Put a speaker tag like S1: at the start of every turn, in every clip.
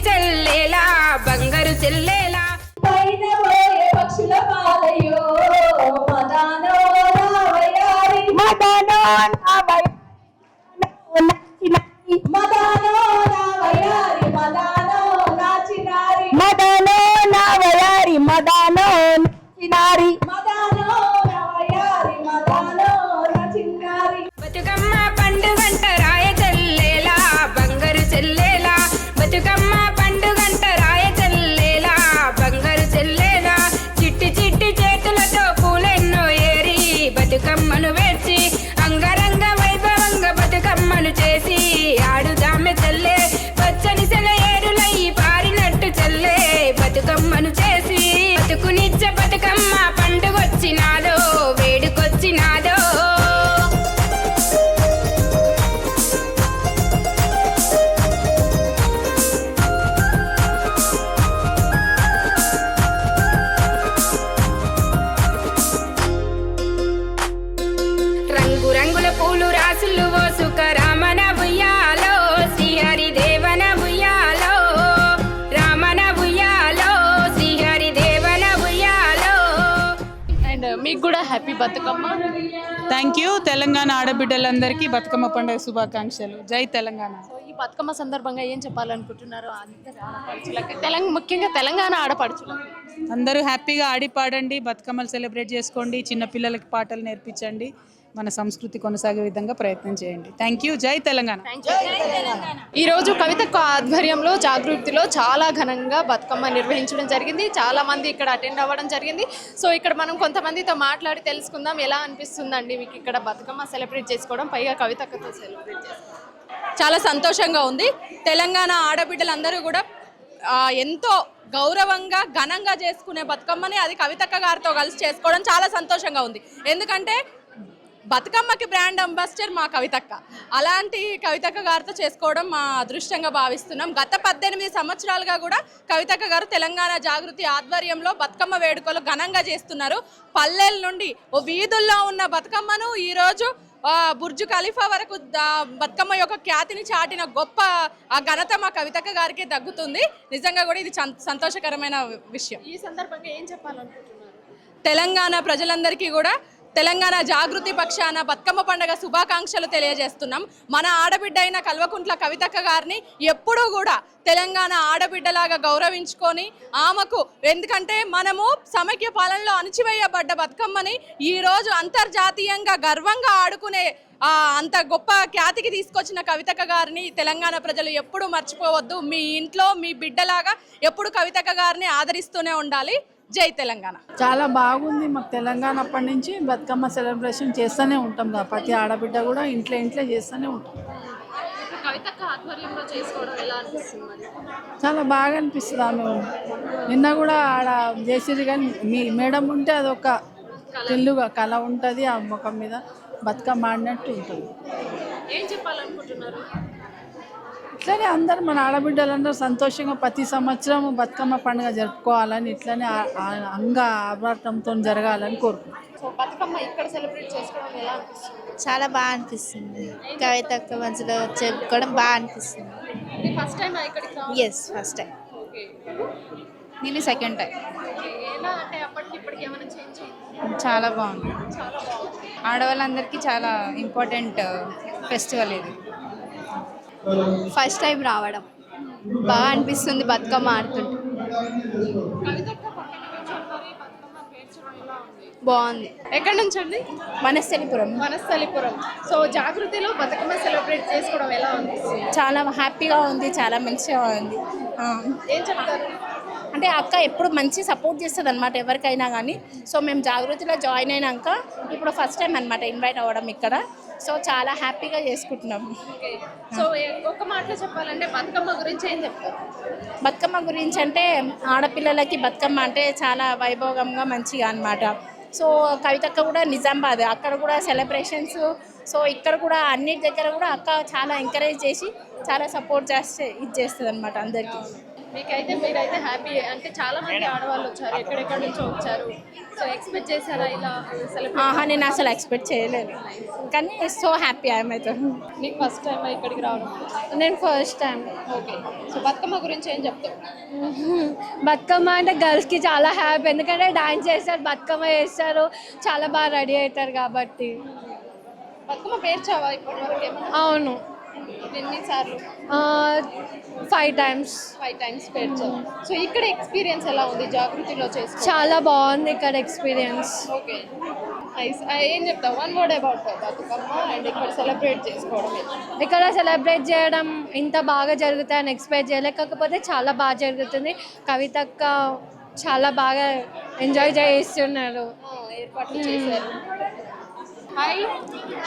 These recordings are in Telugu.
S1: చెల్లేలా బంగారు చెల్లేలా
S2: పైన పోయే పక్షుల పాలయ్యో మదానో రావయారి
S3: మదనో నావయారి
S2: మదానో రావయారి మదానో నాచినారి
S3: మదనో నావయారి మదనో నాచినారి
S2: మదానో రావయారి మదానో నాచినారి
S1: బతుకమ్మ పండుగంట రాయ చెల్లేలా బంగారు చెల్లేలా బతుకమ్మ పండుగంట రాయ చెల్లేలా బంగారు చెల్లేలా చిట్టి చిట్టి చేతులతో పూలెన్నో ఏరి బతుకమ్మను వేర్చి అంగరంగ వైభవంగా బతుకమ్మను చేసి ఆడుదామె చెల్లే పచ్చని సెల ఏరులై పారినట్టు చెల్లే బతుకమ్మను చేసి బతుకునిచ్చే బతుకమ్మ పండుగొచ్చినాదో వేడుకొచ్చినాదో రంగు రంగుల పూలు రాసులు ఓసుక రామన ఉయ్యాలో శ్రీహరి దేవన ఉయ్యాలో రామన ఉయ్యాలో శ్రీహరి దేవన ఉయ్యాలో.
S4: అండ్ మీకు కూడా happy Bathukamma.
S5: Thank you. Telangana ఆడబిడ్డలందరికీ బతుకమ్మ పండుగ శుభాకాంక్షలు. జై తెలంగాణ.
S4: సో ఈ బతుకమ్మ సందర్భంగా ఏం చెప్పాలనుకుంటున్నారు అందరు ఆడపడుచులకి, ముఖ్యంగా తెలంగాణ ఆడపడుచులకు?
S5: అందరూ హ్యాపీగా ఆడి పాడండి, బతుకమ్మలు సెలబ్రేట్ చేసుకోండి, చిన్నపిల్లలకి పాటలు నేర్పించండి, మన సంస్కృతి కొనసాగే విధంగా ప్రయత్నం చేయండి. Thank you. జై తెలంగాణ.
S4: ఈరోజు కవితక్క ఆధ్వర్యంలో జాగృతిలో చాలా ఘనంగా బతుకమ్మ నిర్వహించడం జరిగింది. చాలా మంది ఇక్కడ అటెండ్ అవ్వడం జరిగింది. సో ఇక్కడ మనం కొంతమందితో మాట్లాడి తెలుసుకుందాం ఎలా అనిపిస్తుందండి మీకు ఇక్కడ బతుకమ్మ సెలబ్రేట్ చేసుకోవడం, పైగా కవితక్కతో సెలబ్రేట్ చేసుకోవడం.
S6: చాలా సంతోషంగా ఉంది. తెలంగాణ ఆడబిడ్డలందరూ కూడా ఎంతో గౌరవంగా ఘనంగా చేసుకునే బతుకమ్మని అది కవితక్క గారితో కలిసి చేసుకోవడం చాలా సంతోషంగా ఉంది. ఎందుకంటే బతుకమ్మకి బ్రాండ్ అంబాసిడర్ మా కవితక్క. అలాంటి కవితక్క గారితో చేసుకోవడం మా అదృష్టంగా భావిస్తున్నాం. గత 18 సంవత్సరాలుగా కూడా కవితక్క గారు తెలంగాణ జాగృతి ఆధ్వర్యంలో బతుకమ్మ వేడుకలు ఘనంగా చేస్తున్నారు. పల్లెల నుండి ఓ వీధుల్లో ఉన్న బతుకమ్మను ఈరోజు బుర్జు ఖలీఫా వరకు బతుకమ్మ యొక్క ఖ్యాతిని చాటిన గొప్ప ఘనత మా కవితక్క గారికి దక్కుతుంది. నిజంగా కూడా ఇది సంతోషకరమైన విషయం.
S4: ఈ సందర్భంగా ఏం చెప్పాలనుకుంటున్నారు?
S6: తెలంగాణ ప్రజలందరికీ కూడా తెలంగాణ జాగృతి పక్షాన బతుకమ్మ పండుగ శుభాకాంక్షలు తెలియజేస్తున్నాం. మన ఆడబిడ్డ అయిన కల్వకుంట్ల కవితక్క గారిని ఎప్పుడూ కూడా తెలంగాణ ఆడబిడ్డలాగా గౌరవించుకొని ఆమెకు, ఎందుకంటే మనము సమైక్య పాలనలో అణచివేయబడ్డ బతుకమ్మని ఈరోజు అంతర్జాతీయంగా గర్వంగా ఆడుకునే అంత గొప్ప ఖ్యాతికి తీసుకొచ్చిన కవితక్క గారిని తెలంగాణ ప్రజలు ఎప్పుడూ మర్చిపోవద్దు. మీ ఇంట్లో మీ బిడ్డలాగా ఎప్పుడు కవితక్క గారిని ఆదరిస్తూనే ఉండాలి. జై తెలంగాణ.
S7: చాలా బాగుంది. మాకు తెలంగాణ అప్పటి నుంచి బతుకమ్మ సెలబ్రేషన్ చేస్తూనే ఉంటాం కదా, ప్రతి ఆడబిడ్డ కూడా ఇంట్లో చేస్తూనే ఉంటాం.
S4: కవితక్క ఆధ్వర్యంలో చేసుకోవడం ఎలా అనిపిస్తుంది?
S7: చాలా బాగా అనిపిస్తుంది. ఆమె నిన్న కూడా ఆడ చేసేది, కానీ మీ మేడం ఉంటే అదొక తెల్లుగా కళ ఉంటుంది. ఆ ముఖం మీద బతుకమ్మ ఆడినట్టు ఉంటుంది.
S4: ఏం చెప్పాలనుకుంటున్నారు?
S7: ఇట్లనే అందరూ మన ఆడబిడ్డలందరూ సంతోషంగా ప్రతి సంవత్సరం బతుకమ్మ పండుగ జరుపుకోవాలని, ఇట్లనే ఆభరణంతో జరగాలని కోరుకుంటున్నాం.
S4: సో బతుకమ్మ ఇక్కడ సెలబ్రేట్ చేసుకోవడం ఎలా అనిపిస్తుంది?
S8: చాలా బాగా అనిపిస్తుంది. కవితక్క మధ్యలో చెప్పుకోవడం బాగా అనిపిస్తుంది.
S4: ఫస్ట్ టైం ఇక్కడికి?
S8: Yes, first time.
S9: నేను సెకండ్ టైం.
S4: ఎలా అంటే అప్పటికి ఇప్పటికి ఏమైనా చేంజ్ అయింది?
S9: చాలా బాగుంది. ఆడవాళ్ళందరికీ చాలా ఇంపార్టెంట్ ఫెస్టివల్ ఇది.
S8: ఫస్ట్ టైం రావడం బాగా అనిపిస్తుంది. బతుకమ్మ ఆడుతుంటే బాగుంది.
S4: ఎక్కడి నుంచి అండి?
S8: మనస్థలిపురం.
S4: మనస్థలిపురం. సో జాగృతిలో బతుకమ్మ సెలబ్రేట్ చేసుకోవడం ఎలా ఉంది?
S8: చాలా హ్యాపీగా ఉంది, చాలా మంచిగా ఉంది.
S4: ఏం చెప్తారు?
S8: అంటే అక్క ఎప్పుడు మంచి సపోర్ట్ చేస్తుంది అనమాట ఎవరికైనా కానీ. సో మేము జాగృతిలో జాయిన్ అయినాక ఇప్పుడు ఫస్ట్ టైం అనమాట ఇన్వైట్ అవ్వడం ఇక్కడ. సో చాలా హ్యాపీగా చేసుకుంటున్నాము.
S4: సో ఒక మాటలో చెప్పాలంటే బతుకమ్మ గురించి ఏం చెప్తారు?
S8: బతుకమ్మ గురించి అంటే ఆడపిల్లలకి బతుకమ్మ అంటే చాలా వైభవంగా మంచిగా అనమాట. సో కవితక్క కూడా నిజామాబాద్, అక్కడ కూడా సెలబ్రేషన్స్. సో ఇక్కడ కూడా అన్నిటి దగ్గర కూడా అక్క చాలా ఎంకరేజ్ చేసి చాలా సపోర్ట్ చేస్తుంది అనమాట అందరికీ.
S4: మీకైతే మీరైతే హ్యాపీ, అంటే చాలా మంది ఆడవాళ్ళు వచ్చారు, ఎక్కడెక్కడ నుంచో వచ్చారు. సో ఎక్స్పెక్ట్ చేశారా ఇలా సెలబ్రేట్?
S8: నేను అసలు ఎక్స్పెక్ట్ చేయలేదు, కానీ సో హ్యాపీ అయితే.
S4: నీకు ఫస్ట్ టైం ఇక్కడికి రావడం?
S8: నేను first time.
S4: Okay. So Bathukamma గురించి ఏం చెప్తావు?
S8: బతుకమ్మ అంటే గర్ల్స్కి చాలా హ్యాపీ, ఎందుకంటే డాన్స్ చేస్తారు, బతుకమ్మ చేస్తారు, చాలా బాగా రెడీ అవుతారు కాబట్టి.
S4: బతుకమ్మ పేర్చావా ఇప్పటి వరకు ఏమన్నా?
S8: అవును,
S4: ఎన్నిసార్లు?
S8: 5 times.
S4: 5 times పేర్చావు. సో ఇక్కడ ఎక్స్పీరియన్స్ ఎలా ఉంది జాగృతిలో చేసుకో?
S8: చాలా బాగుంది ఇక్కడ ఎక్స్పీరియన్స్.
S4: Okay, nice. ఏం చెప్తావు one word about Bathukamma and ఇక్కడ సెలబ్రేట్ చేసుకోవడం?
S8: ఇక్కడ సెలబ్రేట్ చేయడం ఇంత బాగా జరుగుతాయని ఎక్స్పెక్ట్ చేయలేదు, కాకపోతే చాలా బాగా జరుగుతుంది. కవితక్క చాలా బాగా ఎంజాయ్ చేస్తున్నారు.
S4: ఏర్పాట్లు చేశారు. హాయ్.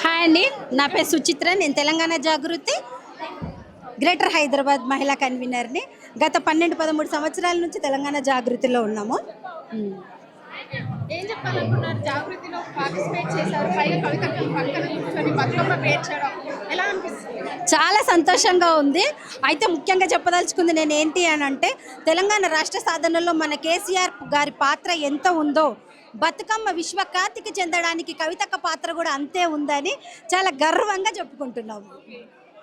S3: హాయ్ అండి, నా పేరు సుచిత్ర, నేను తెలంగాణ జాగృతి గ్రేటర్ హైదరాబాద్ మహిళా కన్వీనర్ని. గత 12-13 సంవత్సరాల నుంచి తెలంగాణ జాగృతిలో ఉన్నాము.
S4: ఏం చెప్పాలనుకున్నారు? జాగృతిలో పార్టిసిపేట్ చేశారు, పైగా కవితక్క పక్కన కూర్చొని బతుకమ్మ పేర్చడం ఎలా అనిపిస్తుంది?
S3: చాలా సంతోషంగా ఉంది. అయితే ముఖ్యంగా చెప్పదలుచుకుంది నేను ఏంటి అని అంటే, తెలంగాణ రాష్ట్ర సాధనలో మన కేసీఆర్ గారి పాత్ర ఎంత ఉందో, బతుకమ్మ విశ్వఖ్యాతికి చెందడానికి కవితక్క పాత్ర కూడా అంతే ఉందని చాలా గర్వంగా చెప్పుకుంటున్నాము.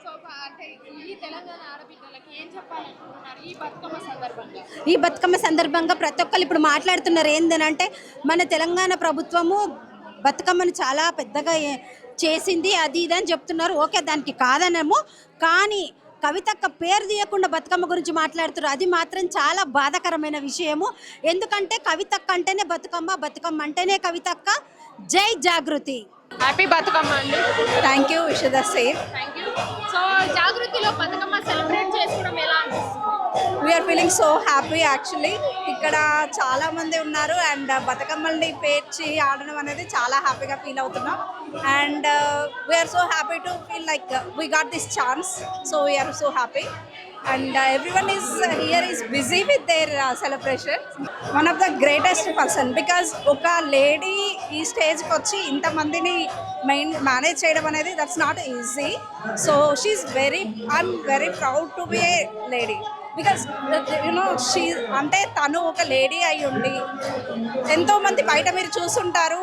S4: సో అంటే ఈ తెలంగాణ ఆడబిడ్డలకి ఏం చెప్పాలనుకుంటున్నారు ఈ బతుకమ్మ సందర్భంగా?
S3: ఈ బతుకమ్మ సందర్భంగా ప్రతి ఒక్కరు ఇప్పుడు మాట్లాడుతున్నారు ఏంటంటే, మన తెలంగాణ ప్రభుత్వము బతుకమ్మను చాలా పెద్దగా చేసింది, అది ఇది అని చెప్తున్నారు. ఓకే, దానికి కాదనేమో, కానీ కవితక్క పేరు తీయకుండా బతుకమ్మ గురించి మాట్లాడుతున్నారు. అది మాత్రం చాలా బాధాకరమైన విషయము. ఎందుకంటే కవితక్క అంటేనే బతుకమ్మ, బతుకమ్మ అంటేనే కవితక్క. జై జాగృతి.
S4: హ్యాపీ బతుకమ్మ అండి.
S3: Thank you, wish the same.
S4: Thank you. So జాగృతిలో బతుకమ్మ సెలబ్రేట్ చేసుకోవడం ఎలా అనిపిస్తుంది?
S3: We are feeling so happy actually. ఇక్కడ చాలా మంది ఉన్నారు అండ్ బతుకమ్మల్ని పేర్చి ఆడడం అనేది చాలా హ్యాపీగా ఫీల్ అవుతున్నాం. And we are so happy to feel like we got this chance. So we are so happy and everyone is here is busy with their celebration. One of the greatest person, because ఒక లేడీ ఈ స్టేజ్కి వచ్చి ఇంతమందిని మేనేజ్ చేయడం అనేది that's not easy. So she is I am very proud to be a lady, because you know she అంటే తను ఒక లేడీ అయి ఉండి, ఎంతోమంది బయట మీరు చూస్తుంటారు,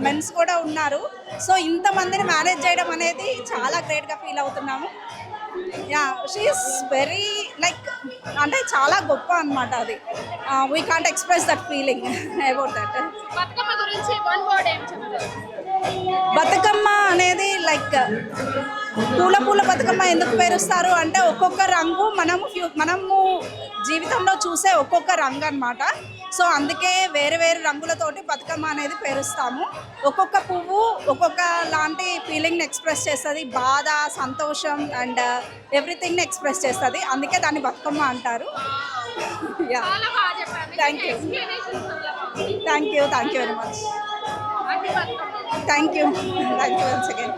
S3: మెన్స్ కూడా ఉన్నారు. సో ఇంతమందిని మేనేజ్ చేయడం అనేది చాలా గ్రేట్గా ఫీల్ అవుతున్నాము. యా, షీఈస్ వెరీ లైక్ అంటే చాలా గొప్ప అనమాట. అది we can't express that feeling about that.
S4: Bathukamma గురించి వన్ వర్డ్ ఏం చెప్తారు?
S3: బతుకమ్మ అనేది లైక్ పూల బతుకమ్మ ఎందుకు పేరుస్తారు అంటే, ఒక్కొక్క రంగు మనము జీవితంలో చూసే ఒక్కొక్క రంగు అనమాట. సో అందుకే వేరే వేరే రంగులతోటి బతుకమ్మ అనేది పేరుస్తాము. ఒక్కొక్క పువ్వు ఒక్కొక్క లాంటి ఫీలింగ్ని ఎక్స్ప్రెస్ చేస్తుంది, బాధ, సంతోషం అండ్ ఎవ్రీథింగ్ని ఎక్స్ప్రెస్ చేస్తుంది. అందుకే దాన్ని బతుకమ్మ అంటారు. Yeah, thank you very much. Thank you once again.